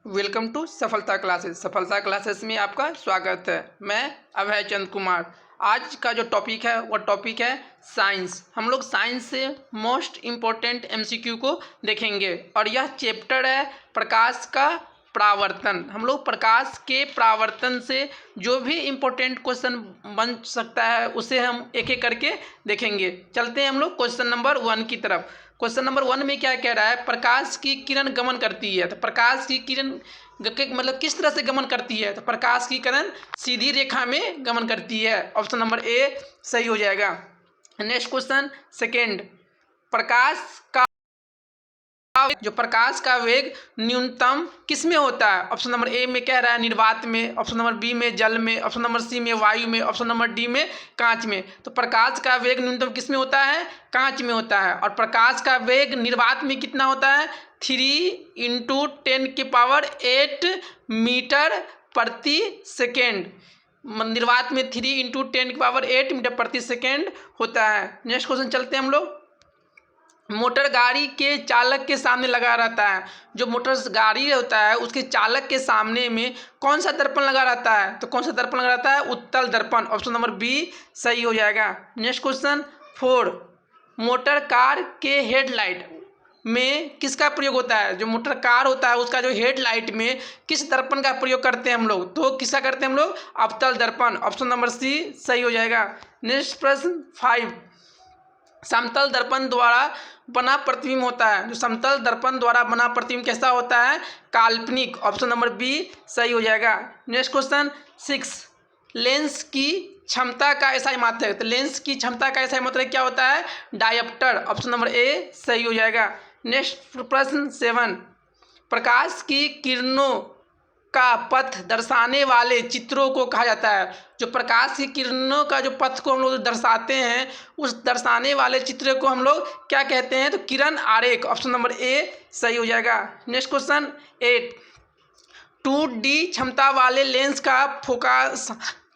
Welcome to सफलता classes. सफलता classes में आपका स्वागत है। मैं अभय चंद कुमार। आज का जो टॉपिक है वो टॉपिक है साइंस। हम लोग साइंस से मोस्ट इम्पोर्टेंट एमसीक्यू को देखेंगे और यह चैप्टर है प्रकाश का परावर्तन। हम लोग प्रकाश के परावर्तन से जो भी इम्पोर्टेंट क्वेश्चन बन सकता है उसे हम एक एक करके देखेंगे। चलते हैं हम लोग क्वेश्चन नंबर 1 की तरफ। क्वेश्चन नंबर 1 में क्या कह रहा है? प्रकाश की किरण गमन करती है। तो प्रकाश की किरण मतलब किस तरह से गमन करती है? तो प्रकाश की किरण सीधी रेखा में गमन करती है। ऑप्शन नंबर ए सही हो जाएगा। नेक्स्ट क्वेश्चन सेकेंड, प्रकाश का जो प्रकाश का वेग न्यूनतम किस में होता है? ऑप्शन नंबर ए में कह रहा है निर्वात में, ऑप्शन नंबर बी में जल में, ऑप्शन नंबर सी में वायु में, ऑप्शन नंबर डी में कांच में। तो प्रकाश का वेग न्यूनतम किस में होता है? कांच में होता है। और प्रकाश का वेग निर्वात में कितना होता है? 3 × 10⁸ मीटर प्रति सेकेंड। निर्वात में 3 × 10⁸ मीटर प्रति सेकेंड होता है। नेक्स्ट क्वेश्चन चलते हैं हम लोग। मोटर गाड़ी के चालक के सामने लगा रहता है। जो मोटर गाड़ी होता है उसके चालक के सामने में कौन सा दर्पण लगा रहता है? तो कौन सा दर्पण लगा रहता है? उत्तल दर्पण। ऑप्शन नंबर बी सही हो जाएगा। नेक्स्ट क्वेश्चन 4, मोटर कार के हेडलाइट में किसका प्रयोग होता है? जो मोटर कार होता है उसका जो हेडलाइट में किस दर्पण का प्रयोग करते हैं हम लोग? तो किसका करते हैं हम लोग? अवतल दर्पण। ऑप्शन नंबर सी सही हो जाएगा। नेक्स्ट प्रश्न 5, समतल दर्पण द्वारा बना प्रतिबिंब होता है। जो समतल दर्पण द्वारा बना प्रतिबिंब कैसा होता है? काल्पनिक। ऑप्शन नंबर बी सही हो जाएगा। नेक्स्ट क्वेश्चन 6, लेंस की क्षमता का एसआई मात्रक। तो लेंस की क्षमता का एसआई मात्रक क्या होता है? डायप्टर। ऑप्शन नंबर ए सही हो जाएगा। नेक्स्ट प्रश्न 7, प्रकाश की किरणों का पथ दर्शाने वाले चित्रों को कहा जाता है। जो प्रकाश की किरणों का जो पथ को हम लोग दर्शाते हैं उस दर्शाने वाले चित्र को हम लोग क्या कहते हैं? तो किरण आरेख। ऑप्शन नंबर ए सही हो जाएगा। नेक्स्ट क्वेश्चन 8, 2D क्षमता वाले लेंस का फोकस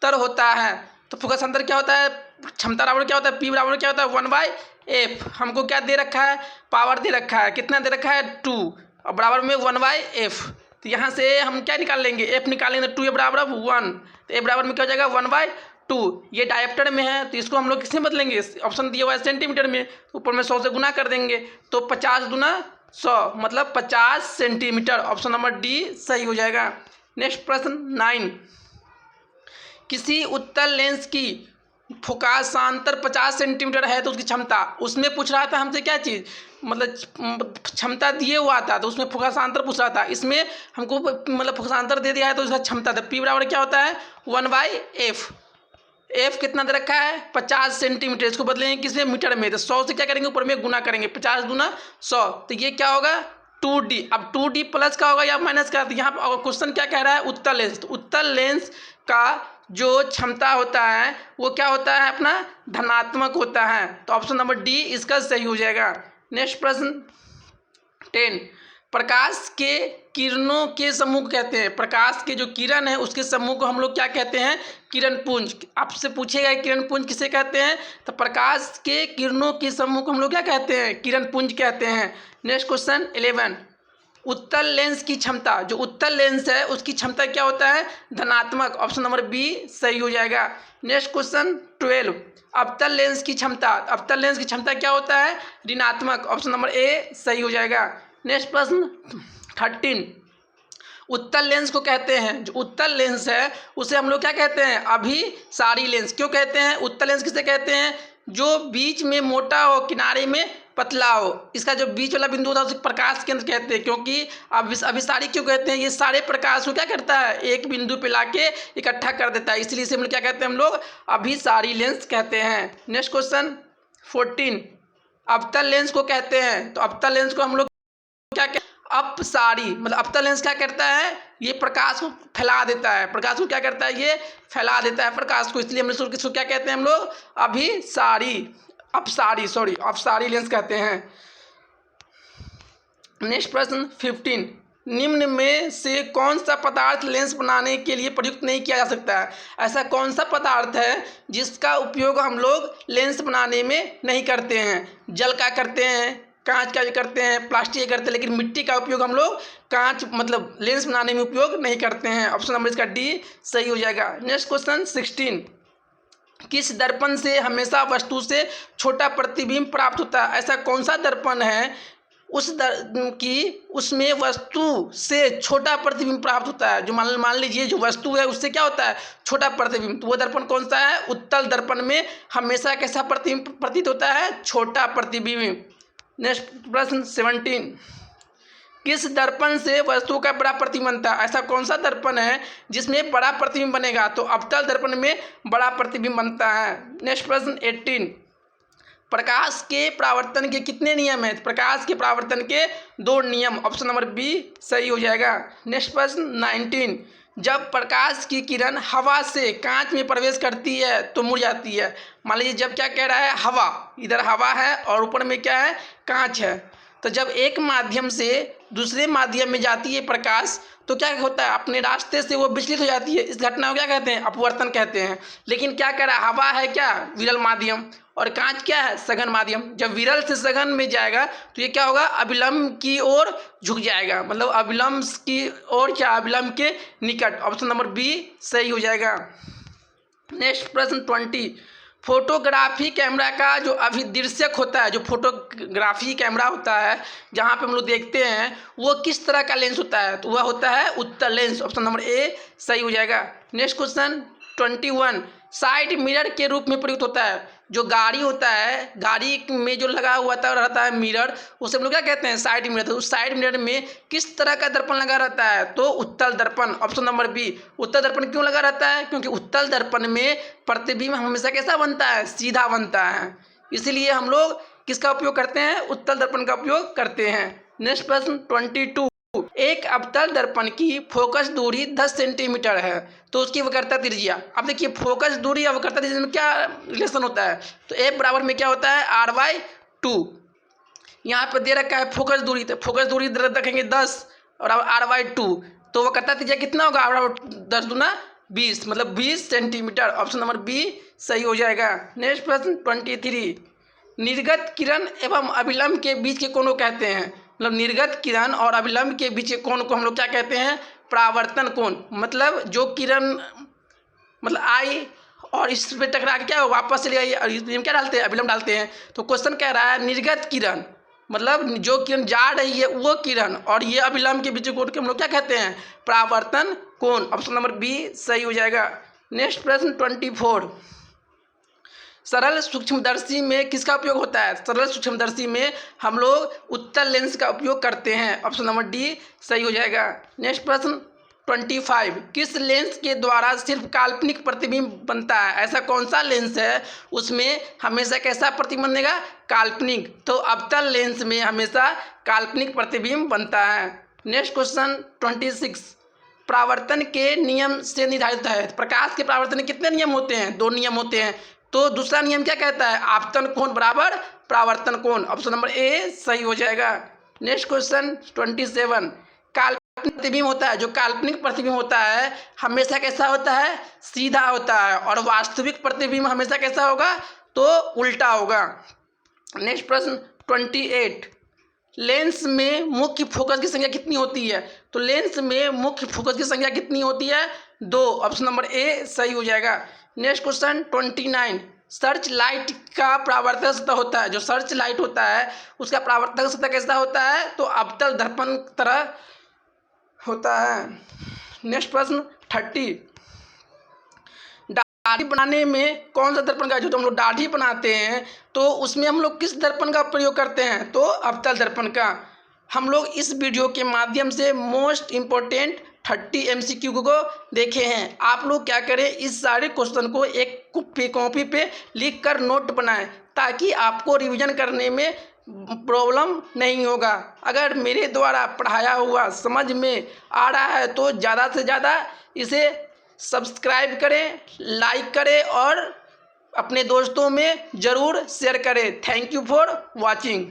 होता है। तो फोकस अंतर क्या होता है? क्षमता बराबर क्या होता है? P बराबर क्या होता है? 1/f। हमको क्या दे रखा है? पावर दे रखा है। कितना दे रखा है? 2 और बराबर में 1/f। तो यहाँ से हम क्या निकाल लेंगे? f निकालेंगे तो 2 बराबर 1। तो a बराबर में क्या हो जाएगा? 1/2। ये डायप्टर में है तो इसको हम लोग किसमें बदलेंगे? ऑप्शन दिया हुआ है सेंटीमीटर में, ऊपर में 100 से गुना कर देंगे तो 50 × 100 मतलब 50 सेंटीमीटर। ऑप्शन नंबर डी सही हो जाएगा। नेक्स्ट प्रश्न 9, किसी उत्तल लेंस की फोकसांतर 50 सेंटीमीटर है तो उसकी क्षमता, उसमें पूछ रहा था हमसे क्या चीज़, मतलब क्षमता दिए हुआ था तो उसमें फोकसांतर पूछ रहा था। इसमें हमको मतलब फोकसांतर दे दिया है तो उसका क्षमता था। P बराबर क्या होता है? 1/f। f कितना दे रखा है? 50 सेंटीमीटर। इसको बदलेंगे किसमें? मीटर में। तो 100 से क्या करेंगे? ऊपर में गुना करेंगे, 50 × 100। तो ये क्या होगा? 2D। अब 2D प्लस का होगा या माइनस का? तो यहाँ क्वेश्चन क्या कह रहा है? उत्तल लेंस। तो उत्तल लेंस का जो क्षमता होता है वो क्या होता है? अपना धनात्मक होता है। तो ऑप्शन नंबर डी इसका सही हो जाएगा। नेक्स्ट प्रश्न 10, प्रकाश के किरणों के समूह कहते हैं। प्रकाश के जो किरण है उसके समूह को हम लोग क्या कहते हैं? किरण पुंज। आपसे पूछेगा किरण पुंज किसे कहते हैं? तो प्रकाश के किरणों के समूह को हम लोग क्या कहते हैं? किरण पुंज कहते हैं। नेक्स्ट क्वेश्चन 11, उत्तल लेंस की क्षमता। जो उत्तल लेंस है उसकी क्षमता क्या होता है? धनात्मक। ऑप्शन नंबर बी सही हो जाएगा। नेक्स्ट क्वेश्चन 12, अवतल लेंस की क्षमता। अवतल लेंस की क्षमता क्या होता है? ऋणात्मक। ऑप्शन नंबर ए सही हो जाएगा। नेक्स्ट प्रश्न 13, उत्तल लेंस को कहते हैं, जो उत्तल लेंस है उसे हम लोग क्या कहते हैं? अभिसारी लेंस। क्यों कहते हैं? उत्तल लेंस किसे कहते हैं? जो बीच में मोटा हो, किनारे में पतला हो, इसका जो बीच वाला बिंदु होता है उसे प्रकाश केंद्र कहते हैं। क्योंकि अभिसारी क्यों कहते हैं? ये सारे प्रकाश को क्या करता है? एक बिंदु पे लाके इकट्ठा कर देता है, इसलिए इसे हम लोग क्या कहते हैं? हम लोग अभिसारी लेंस कहते हैं। नेक्स्ट क्वेश्चन 14, अवतल लेंस को कहते हैं। तो अवतल लेंस को हम लोग क्या कहते हैं? अपसारी। मतलब अवतल लेंस क्या करता है? ये प्रकाश को फैला देता है। प्रकाश को क्या करता है? ये फैला देता है प्रकाश को, इसलिए हम लोग इसको क्या कहते हैं? हम लोग अपसारी लेंस कहते हैं। नेक्स्ट प्रश्न 15, निम्न में से कौन सा पदार्थ लेंस बनाने के लिए प्रयुक्त नहीं किया जा सकता है? ऐसा कौन सा पदार्थ है जिसका उपयोग हम लोग लेंस बनाने में नहीं करते हैं? जल का करते हैं, कांच का भी करते हैं, प्लास्टिक का करते हैं, लेकिन मिट्टी का उपयोग हम लोग कांच मतलब लेंस बनाने में उपयोग नहीं करते हैं। ऑप्शन नंबर इसका डी सही हो जाएगा। नेक्स्ट क्वेश्चन 16, किस दर्पण से हमेशा वस्तु से छोटा प्रतिबिंब प्राप्त होता है? ऐसा कौन सा दर्पण है उसमें वस्तु से छोटा प्रतिबिंब प्राप्त होता है? जो मान लीजिए जो वस्तु है उससे क्या होता है, छोटा प्रतिबिंब, तो वो दर्पण कौन सा है? उत्तल दर्पण में हमेशा कैसा प्रतिबिंब प्रतीत होता है? छोटा प्रतिबिंब। नेक्स्ट प्रश्न 17, किस दर्पण से वस्तु का बड़ा प्रतिबिंब बनता है? ऐसा कौन सा दर्पण है जिसमें बड़ा प्रतिबिंब बनेगा? तो अवतल दर्पण में बड़ा प्रतिबिंब बनता है। नेक्स्ट प्रश्न 18, प्रकाश के परावर्तन के कितने नियम हैं? प्रकाश के परावर्तन के 2 नियम। ऑप्शन नंबर बी सही हो जाएगा। नेक्स्ट प्रश्न 19, जब प्रकाश की किरण हवा से कांच में प्रवेश करती है तो मुड़ जाती है। मान लीजिए जब क्या कह रहा है, हवा, इधर हवा है और ऊपर में क्या है, कांच है, तो जब एक माध्यम से दूसरे माध्यम में जाती है प्रकाश तो क्या होता है, अपने रास्ते से वो विचलित हो जाती है। इस घटना को क्या कहते हैं? अपवर्तन कहते हैं। लेकिन क्या कह रहा है, हवा है क्या, विरल माध्यम, और कांच क्या है, सघन माध्यम। जब विरल से सघन में जाएगा तो ये क्या होगा, अभिलंब की ओर झुक जाएगा, मतलब अभिलंब की ओर क्या, अभिलंब के निकट। ऑप्शन नंबर बी सही हो जाएगा। नेक्स्ट प्रश्न 20, फोटोग्राफी कैमरा का जो अभिदृश्यक होता है, जो फोटोग्राफी कैमरा होता है जहाँ पे हम लोग देखते हैं, वो किस तरह का लेंस होता है? तो वह होता है उत्तल लेंस। ऑप्शन नंबर ए सही हो जाएगा। नेक्स्ट क्वेश्चन 21, साइड मिरर के रूप में प्रयुक्त होता है। जो गाड़ी होता है, गाड़ी में जो लगा हुआ रहता है मिरर, उसे हम लोग क्या कहते हैं, साइड मिरर। तो उस साइड मिरर में किस तरह का दर्पण लगा रहता है? तो उत्तल दर्पण। Option number B. उत्तल दर्पण क्यों लगा रहता है? क्योंकि उत्तल दर्पण में प्रतिबिंब हमेशा कैसा बनता है, सीधा बनता है, इसीलिए हम लोग किसका उपयोग करते हैं, उत्तल दर्पण का उपयोग करते हैं। नेक्स्ट प्रश्न 22, एक अवतल दर्पण की फोकस दूरी 10 सेंटीमीटर है तो उसकी वक्रता त्रिज्या। अब देखिए फोकस दूरी और वक्रता त्रिज्या में क्या रिलेशन होता है? तो ए बराबर में क्या होता है, r/2। यहाँ पर दे रखा है फोकस दूरी, तो फोकस दूरी रखेंगे 10 और r/2, तो वक्रता त्रिज्या कितना होगा, 10 दूना 20, मतलब 20 सेंटीमीटर। ऑप्शन नंबर बी सही हो जाएगा। नेक्स्ट प्रश्न 23, निर्गत किरण एवं अभिलंब के बीच के कोण को कहते हैं, मतलब निर्गत किरण और अभिलंब के बीच के कोण को हम लोग क्या कहते हैं, परावर्तन कोण। मतलब जो किरण मतलब आई और इस पे टकरा के क्या वापस चली आई और इसमें क्या डालते हैं, अभिलंब डालते हैं। तो क्वेश्चन कह रहा है निर्गत किरण मतलब जो किरण जा रही है वो किरण और ये अभिलंब के बीच के कोण को हम लोग क्या कहते हैं, परावर्तन कोण। ऑप्शन नंबर बी सही हो जाएगा। नेक्स्ट प्रश्न 24, सरल सूक्ष्मदर्शी में किसका उपयोग होता है? सरल सूक्ष्मदर्शी में हम लोग उत्तल लेंस का उपयोग करते हैं। ऑप्शन नंबर डी सही हो जाएगा। नेक्स्ट प्रश्न 25, किस लेंस के द्वारा सिर्फ काल्पनिक प्रतिबिंब बनता है? ऐसा कौन सा लेंस है उसमें हमेशा कैसा प्रतिबिंब बनेगा, काल्पनिक। तो अवतल लेंस में हमेशा काल्पनिक प्रतिबिंब बनता है। नेक्स्ट क्वेश्चन 26, परावर्तन के नियम से निर्धारित है। प्रकाश के परावर्तन के कितने नियम होते हैं? 2 नियम होते हैं। तो दूसरा नियम क्या कहता है, आपतन कोण बराबर परावर्तन कोण। ऑप्शन नंबर ए सही हो जाएगा। नेक्स्ट क्वेश्चन 27, काल्पनिक प्रतिबिंब होता है, जो काल्पनिक प्रतिबिंब होता है हमेशा कैसा होता है, सीधा होता है, और वास्तविक प्रतिबिंब हमेशा कैसा होगा, तो उल्टा होगा। नेक्स्ट प्रश्न 28, लेंस में मुख्य फोकस की संख्या कितनी होती है? तो लेंस में मुख्य फोकस की संख्या कितनी होती है, 2। ऑप्शन नंबर ए सही हो जाएगा। नेक्स्ट क्वेश्चन 29, सर्च लाइट का परावर्तक सतह होता है, जो सर्च लाइट होता है उसका परावर्तक सतह कैसा होता है, तो अवतल दर्पण तरह होता है। नेक्स्ट प्रश्न 30, दाढ़ी बनाने में कौन सा दर्पण का, जो हम लोग दाढ़ी बनाते हैं तो उसमें हम लोग किस दर्पण का प्रयोग करते हैं, तो अवतल दर्पण का। हम लोग इस वीडियो के माध्यम से मोस्ट इम्पोर्टेंट 30 MCQ को देखे हैं। आप लोग क्या करें, इस सारे क्वेश्चन को एक कॉपी पे लिख कर नोट बनाएं ताकि आपको रिवीजन करने में प्रॉब्लम नहीं होगा। अगर मेरे द्वारा पढ़ाया हुआ समझ में आ रहा है तो ज़्यादा से ज़्यादा इसे सब्सक्राइब करें, लाइक करें और अपने दोस्तों में ज़रूर शेयर करें। Thank you for watching.